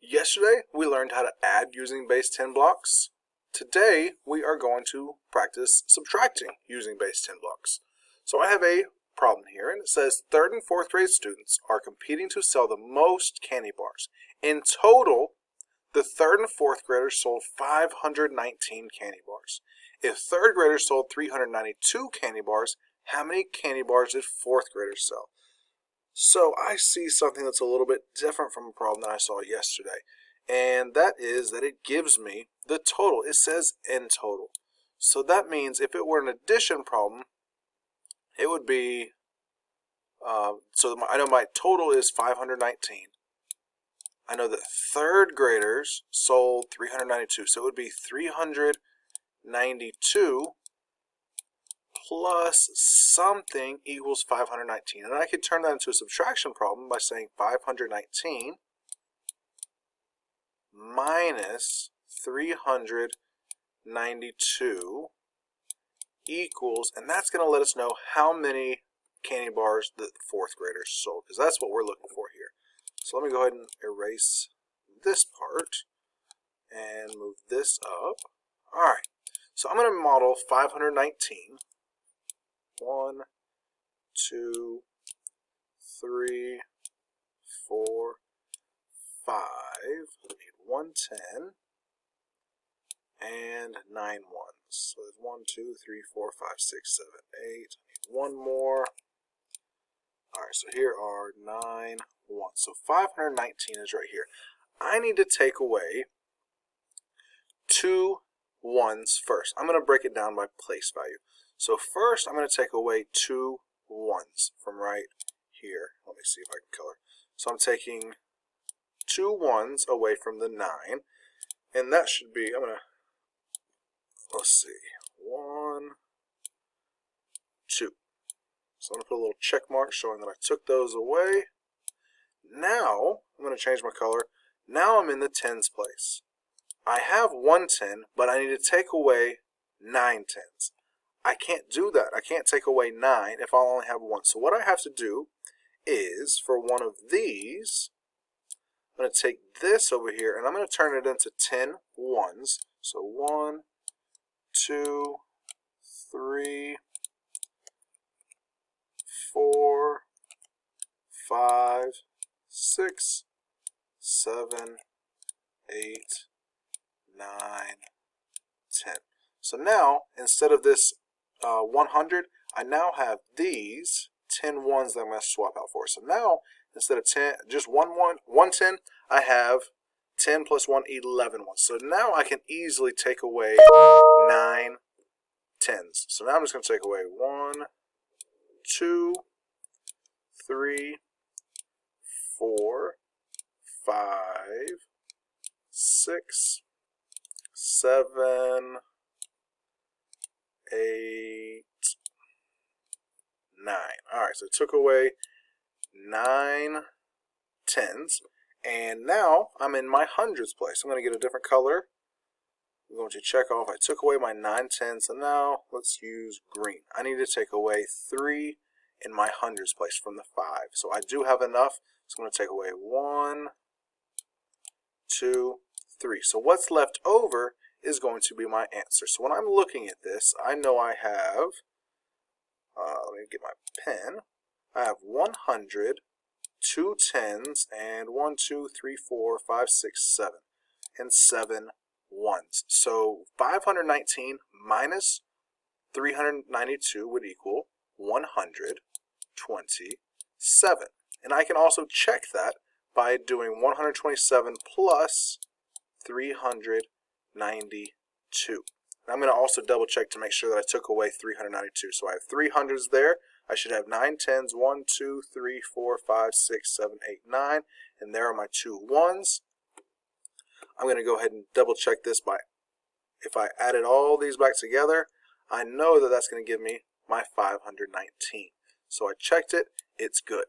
Yesterday, we learned how to add using base 10 blocks. Today, we are going to practice subtracting using base 10 blocks. So I have a problem here, and it says 3rd and 4th grade students are competing to sell the most candy bars. In total, the 3rd and 4th graders sold 519 candy bars. If 3rd graders sold 392 candy bars, how many candy bars did 4th graders sell? So I see something that's a little bit different from a problem that I saw yesterday, and that is that it gives me the total. It says in total. So that means if it were an addition problem, it would be, I know my total is 519. I know that 3rd graders sold 392, so it would be 392 plus something equals 519. And I could turn that into a subtraction problem by saying 519 minus 392 equals, and that's going to let us know how many candy bars the 4th graders sold, because that's what we're looking for here. So let me go ahead and erase this part and move this up. All right, so I'm going to model 519. 1, 2, 3, 4, 5. I need 110 and 9 ones. So there's 1, 2, 3, 4, 5, 6, 7, 8. I need one more. All right, so here are 9 ones. So 519 is right here. I need to take away 2 ones first. I'm going to break it down by place value. So first, I'm going to take away 2 ones from right here. Let me see if I can color. So I'm taking 2 ones away from the 9, and that should be, let's see, 1, 2. So I'm going to put a little check mark showing that I took those away. Now, I'm going to change my color. Now I'm in the tens place. I have 1 10, but I need to take away 9 tens. I can't do that. I can't take away 9 if I only have 1. So what I have to do is, for one of these, I'm going to take this over here and I'm going to turn it into 10 ones. So 1, 2, 3, 4, 5, 6, 7, 8, 9, 10. So now, instead of this 100, I now have these 10 ones that I'm going to swap out for. So now, instead of 10, just 110, I have 10 plus 1, 11 ones. So now I can easily take away 9 tens. So now I'm just going to take away 1, 2, 3, 4, 5, 6, 7, 8, 9. Alright, so it took away 9 tens, and now I'm in my hundreds place. I'm going to get a different color. I'm going to check off. I took away my 9 tens, and now let's use green. I need to take away 3 in my hundreds place from the 5. So I do have enough, so I'm going to take away 1, 2, 3. So what's left over is going to be my answer. So when I'm looking at this, I know I have, let me get my pen, I have 100, 2 tens, and 1, 2, 3, 4, 5, 6, 7, and 7 ones. So 519 minus 392 would equal 127. And I can also check that by doing 127 plus 392. And I'm going to also double check to make sure that I took away 392. So I have 300s there. I should have 9 tens, 1, 2, 3, 4, 5, 6, 7, 8, 9. And there are my 2 ones. I'm going to go ahead and double check this by, if I added all these back together, I know that that's going to give me my 519. So I checked it, it's good.